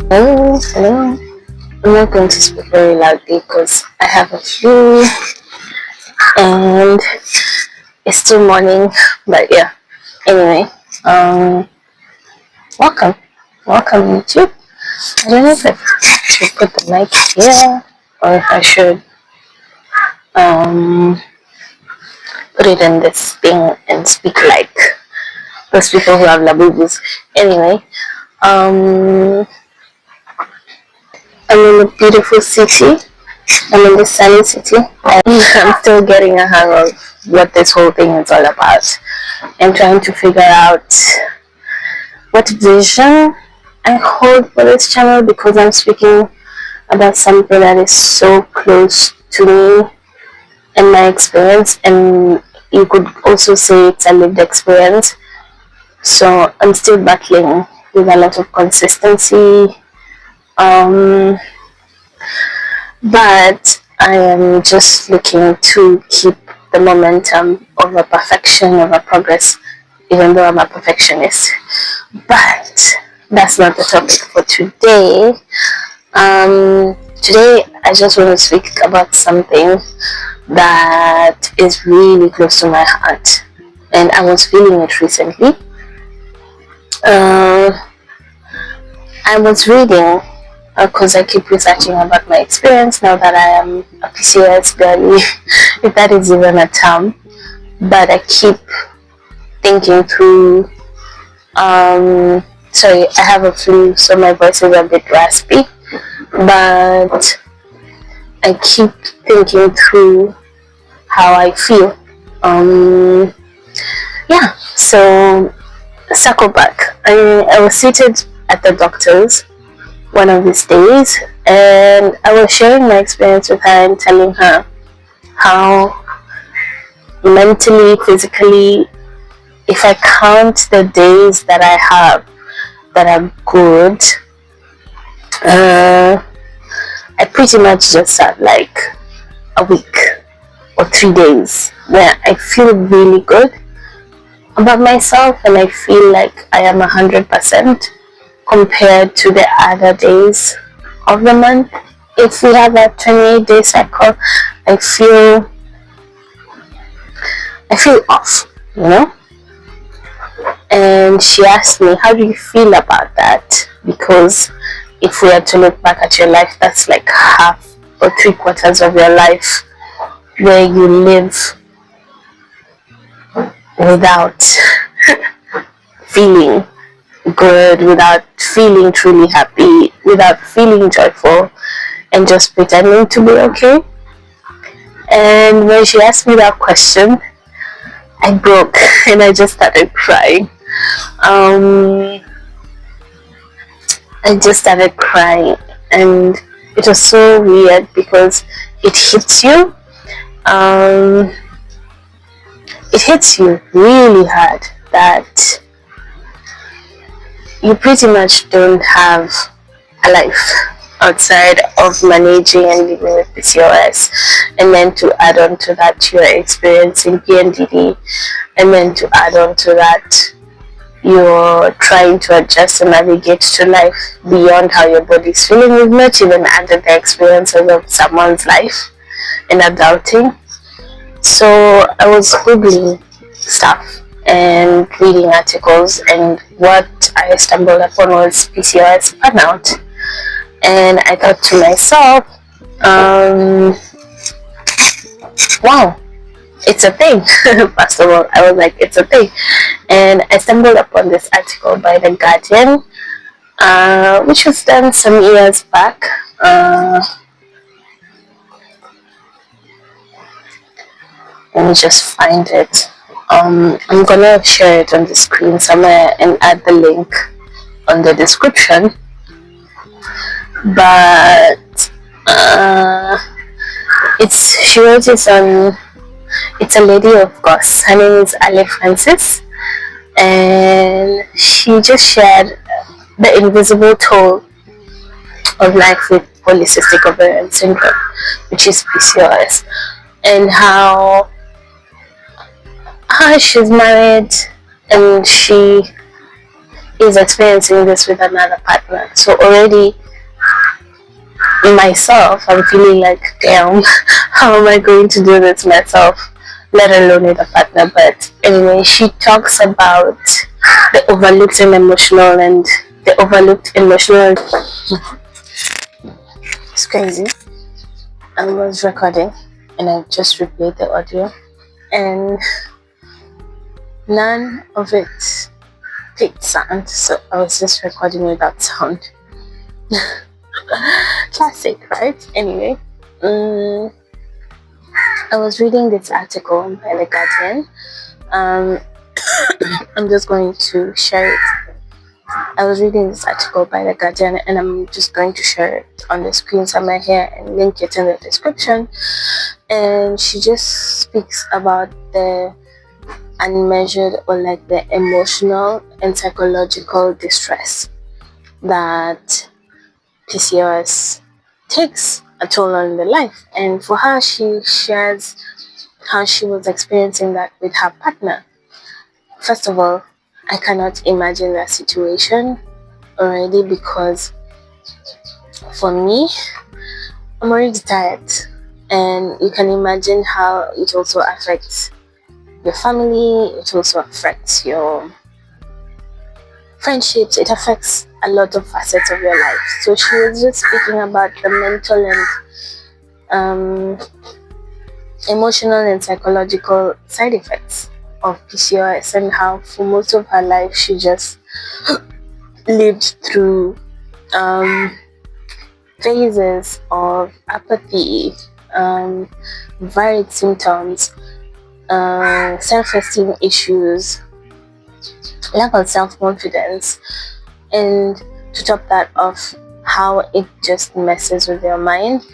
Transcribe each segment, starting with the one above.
Hello, hello. I'm not going to speak very loudly because I have a flu and it's still morning. But yeah, anyway, um, welcome, welcome YouTube. I don't know if I should put the mic here or if I should um put it in this thing and speak like those people who have labubus. Anyway, um, I'm in a beautiful city. I'm in the sunny city. And I'm still getting a hang of what this whole thing is all about. I'm trying to figure out what vision I hold for this channel because I'm speaking about something that is so close to me and my experience, and you could also say it's a lived experience. So I'm still battling with a lot of consistency. Um, but I am just looking to keep the momentum of a perfection, of a progress, even though I'm a perfectionist. But that's not the topic for today. Today I just want to speak about something that is really close to my heart, and I was feeling it recently. I was reading because I keep researching about my experience now that I am a PCOS girly, if that is even a term. But I keep thinking through. Sorry, I have a flu, so my voice is a bit raspy. But I keep thinking through how I feel. Yeah. So circle back. I was seated at the doctor's one of these days, and I was sharing my experience with her and telling her how mentally, physically, if I count the days that I have that are good, I pretty much just have like a week or 3 days where I feel really good about myself and I feel like I am 100% compared to the other days of the month. If we have a 28-day cycle, I feel off, you know. And she asked me, how do you feel about that? Because if we are to look back at your life, that's like half or 3/4 of your life where you live without feeling good, without feeling truly happy, without feeling joyful, and just pretending to be okay. And when she asked me that question, I broke and I just started crying. I just started crying, and it was so weird because it hits you. It hits you really hard that you pretty much don't have a life outside of managing and living with PCOS, and then to add on to that you're experiencing PNDD, and then to add on to that you're trying to adjust and navigate to life beyond how your body's feeling. You've not even added the experiences of someone's life and adulting. So I was googling stuff and reading articles, and what I stumbled upon was PCOS burnout. And I thought to myself, wow, it's a thing. First of all, I was like, it's a thing. And I stumbled upon this article by The Guardian, which was done some years back. Let me just find it. I'm gonna share it on the screen somewhere and add the link on the description. But she wrote it on. It's a lady, of course. Her name is Ale Francis, and she just shared the invisible toll of life with polycystic ovarian syndrome, which is PCOS, and how she's married and she is experiencing this with another partner. So already myself, I'm feeling like, damn, how am I going to do this myself, let alone with a partner? But anyway, she talks about the overlooked and emotional, and the overlooked emotional. It's crazy. I was recording and I just replayed the audio, and none of it picked sound, so I was just recording without sound. Classic, right? Anyway, I was reading this article by The Guardian. I'm just going to share it. I was reading this article by The Guardian, and I'm just going to share it on the screen somewhere here and link it in the description. And she just speaks about the unmeasured, or like the emotional and psychological distress that PCOS takes a toll on the life. And for her, she shares how she was experiencing that with her partner. First of all, I cannot imagine that situation already, because for me, I'm already tired, and you can imagine how it also affects your family, it also affects your friendships, it affects a lot of facets of your life. So she was just speaking about the mental and emotional and psychological side effects of PCOS, and how for most of her life she just lived through phases of apathy, varied symptoms, self-esteem issues, lack of self-confidence, and to top that off, how it just messes with your mind.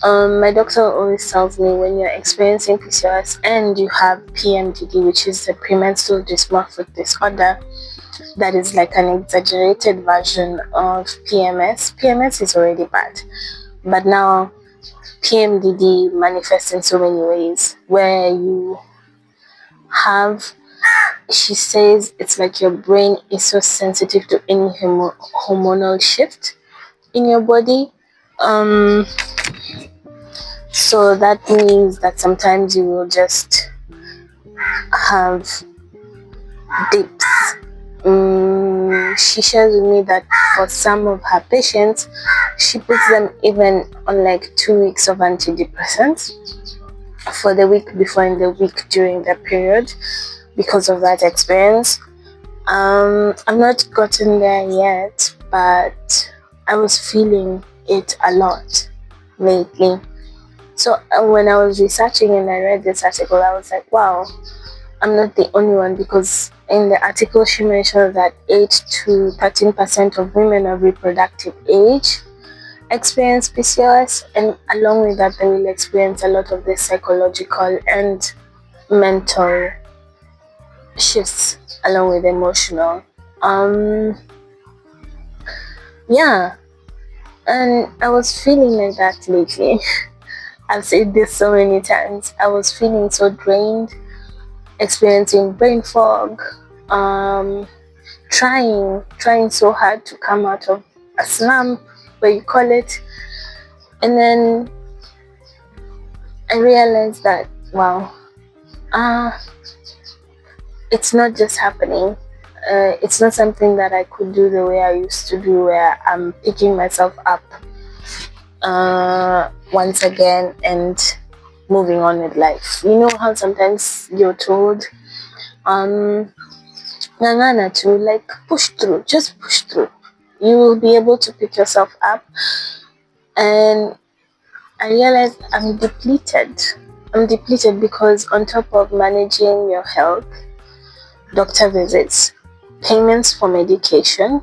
My doctor always tells me, when you're experiencing PCOS and you have PMDD, which is the premenstrual dysmorphic disorder, that is like an exaggerated version of PMS. PMS is already bad, but now PMDD manifests in so many ways, where you have, she says, it's like your brain is so sensitive to any hormonal shift in your body. So that means that sometimes you will just have dips. She shares with me that for some of her patients, she puts them even on like 2 weeks of antidepressants for the week before and the week during the period, because of that experience. I've not gotten there yet, but I was feeling it a lot lately. So when I was researching and I read this article, I was like, wow, I'm not the only one, because in the article she mentioned that 8 to 13% of women of reproductive age experience PCOS, and along with that they will experience a lot of the psychological and mental shifts along with emotional. Yeah, and I was feeling like that lately. I've said this so many times. I was feeling so drained, experiencing brain fog, trying so hard to come out of a slump, where you call it. And then I realized that, wow, it's not just happening. It's not something that I could do the way I used to do, where I'm picking myself up once again and moving on with life. You know how sometimes you're told, Nangana, to like push through, just push through. You will be able to pick yourself up. And I realized I'm depleted. I'm depleted because on top of managing your health, doctor visits, payments for medication,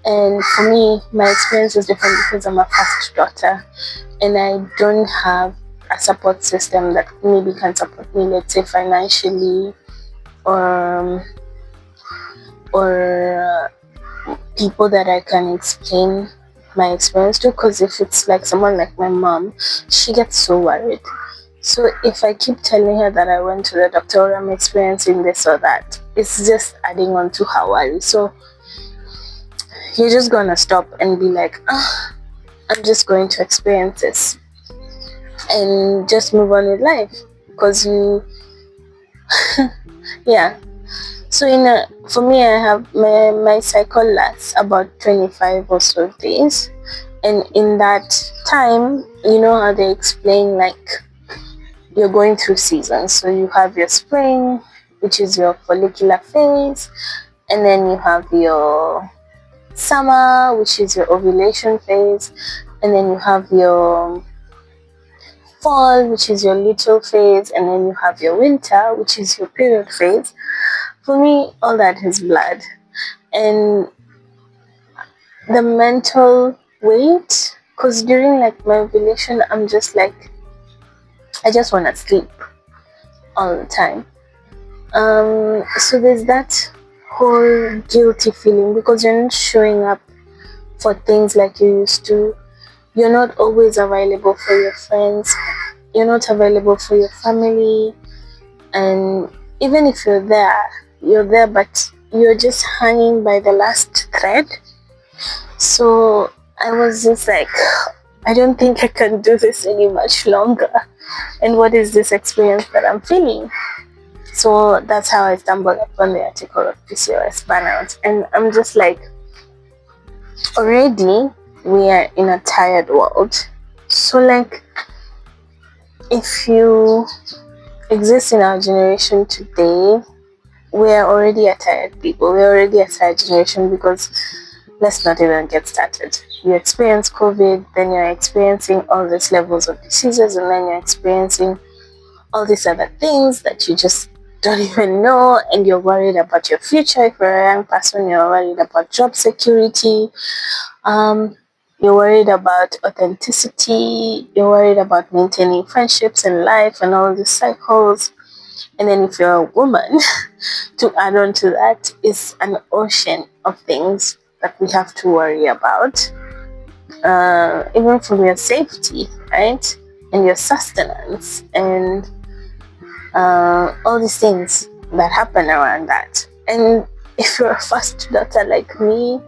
and for me, my experience is different because I'm a first daughter and I don't have a support system that maybe can support me, let's say financially, or people that I can explain my experience to. Because if it's like someone like my mom, she gets so worried. So if I keep telling her that I went to the doctor or I'm experiencing this or that, it's just adding on to her worry. So you're just gonna stop and be like, I'm just going to experience this and just move on with life, because you yeah. So for me, I have my cycle lasts about 25 or so days, and in that time, you know how they explain, like, you're going through seasons. So you have your spring, which is your follicular phase, and then you have your summer, which is your ovulation phase, and then you have your fall, which is your luteal phase, and then you have your winter, which is your period phase. For me, all that is blood. And the mental weight, because during like my ovulation, I'm just like, I just want to sleep all the time. So there's that whole guilty feeling because you're not showing up for things like you used to. You're not always available for your friends. You're not available for your family. And even if you're there, but you're just hanging by the last thread. So I was just like, I don't think I can do this any much longer. And what is this experience that I'm feeling? So that's how I stumbled upon the article of PCOS burnout. And I'm just like, already we are in a tired world. So like, if you exist in our generation today, we're already a tired people. We're already a tired generation because let's not even get started. You experience COVID, then you're experiencing all these levels of diseases, and then you're experiencing all these other things that you just don't even know, and you're worried about your future. If you're a young person, you're worried about job security. You're worried about authenticity. You're worried about maintaining friendships and life and all these cycles. And then if you're a woman, to add on to that is an ocean of things that we have to worry about. Even from your safety, right? And your sustenance and all these things that happen around that. And if you're a first daughter like me,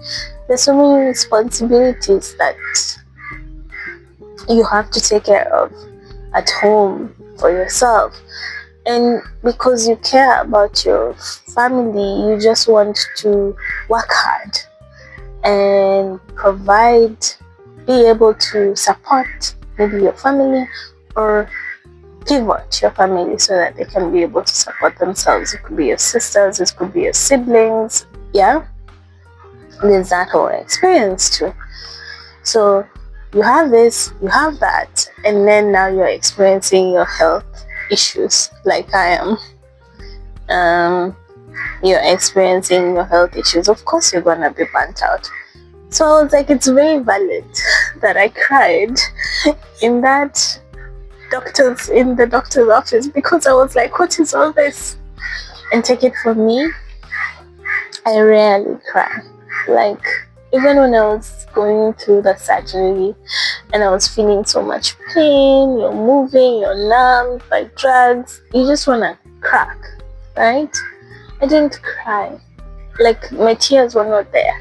there's so many responsibilities that you have to take care of at home for yourself. And because you care about your family, you just want to work hard and provide, be able to support maybe your family or pivot your family so that they can be able to support themselves. It could be your sisters, it could be your siblings. Yeah, there's that whole experience too. So you have this, you have that, and then now you're experiencing your health issues like I am. You're experiencing your health issues. Of course you're gonna be burnt out. So I was like, it's very valid that I cried in the doctor's office, because I was like, what is all this? And take it from me, I rarely cry. Like, even when I was going through the surgery and I was feeling so much pain, you're moving, you're numbed by drugs, you just want to crack, right? I didn't cry. Like, my tears were not there.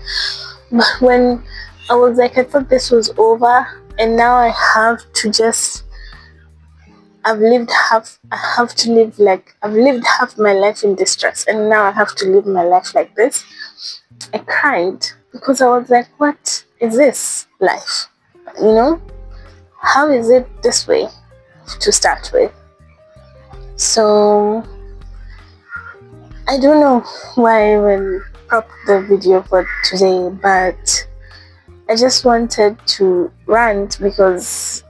But when I was like, I thought this was over, and now I have to just, I've lived half my life in distress, and now I have to live my life like this. I cried because I was like, what is this life? You know? How is it this way to start with? So I don't know why I even propped the video for today, but I just wanted to rant because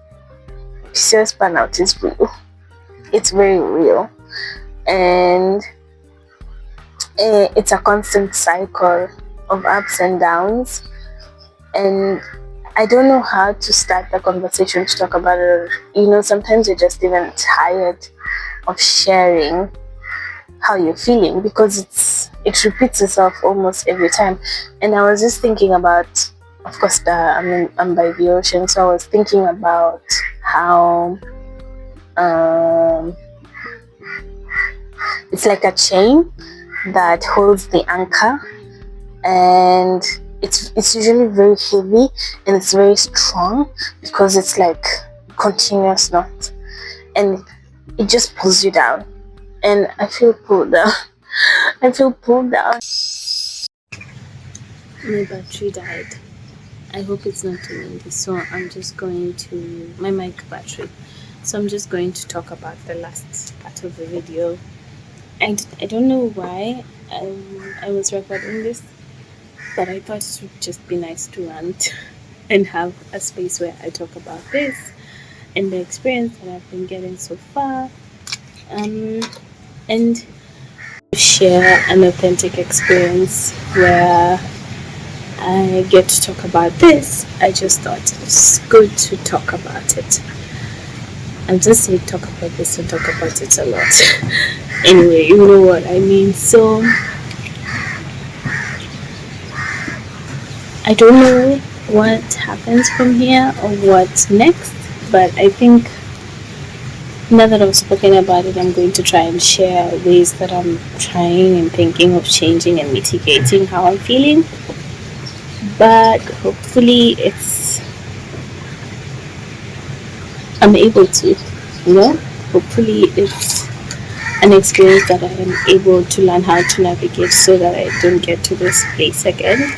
PCOS burnout is real. It's very real, and it's a constant cycle of ups and downs, and I don't know how to start the conversation to talk about it. You know, sometimes you're just even tired of sharing how you're feeling because it repeats itself almost every time. And I was just thinking about, of course, I'm by the ocean, so I was thinking about how um, it's like a chain that holds the anchor, and it's usually very heavy and it's very strong because it's like continuous knot, and it just pulls you down. And I feel pulled down. I feel pulled down. My battery died. I hope it's not too windy, so I'm just going to my mic battery. So I'm just going to talk about the last part of the video. I don't know why I was recording this, but I thought it would just be nice to rant and have a space where I talk about this and the experience that I've been getting so far, and share an authentic experience where I get to talk about this. I just thought it's good to talk about it. I'm just saying talk about this and talk about it a lot. Anyway, you know what I mean. So I don't know what happens from here or what's next, but I think now that I've spoken about it, I'm going to try and share ways that I'm trying and thinking of changing and mitigating how I'm feeling. But hopefully I'm able to, hopefully it's an experience that I am able to learn how to navigate so that I don't get to this place again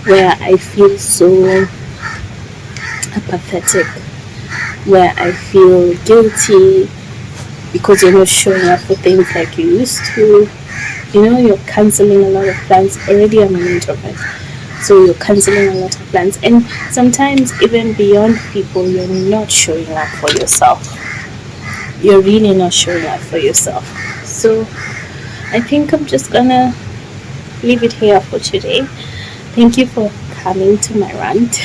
where I feel so apathetic, where I feel guilty because you're not showing up for things like you used to. You're canceling a lot of plans. Already I'm an introvert, so you're canceling a lot of plans, and sometimes even beyond people, you're not showing up for yourself. You're really not showing up for yourself. So I think I'm just gonna leave it here for today. Thank you for coming to my rant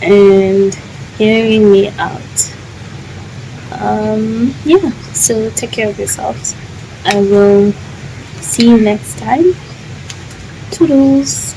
and hearing me out. Yeah, so take care of yourselves. I will see you next time. Toodles.